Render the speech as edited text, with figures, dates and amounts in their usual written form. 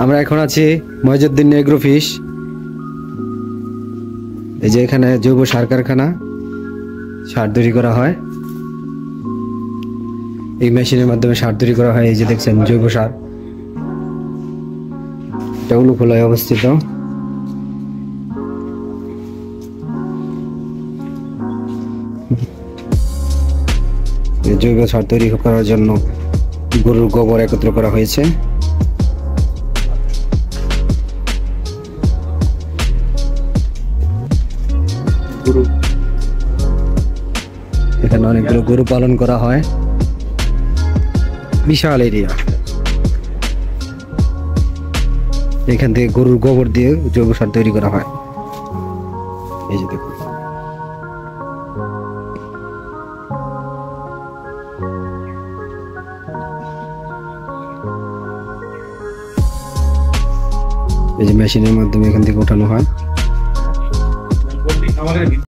আমরা এখন আছি মহিজউদ্দিন এগ্রো ফিশ। এই যে এখানে জৈব সার কারখানা, সার তৈরি করা হয়। এই মেশিনের মাধ্যমে সার তৈরি করা হয়। এই যে দেখছেন জৈব সার, এটা উলুখোলায় অবস্থিত। জৈব সার তৈরি করার জন্য গরুর গোবর একত্র করা হয়েছে। এখানে অনেকগুলো গরু পালন করা হয়, বিশাল এরিয়া। এখান থেকে গরুর গোবর দিয়ে জৈব সার তৈরি করা হয়। এই যে দেখুন, এই যে মেশিনের মাধ্যমে এখান থেকে ওঠানো হয়।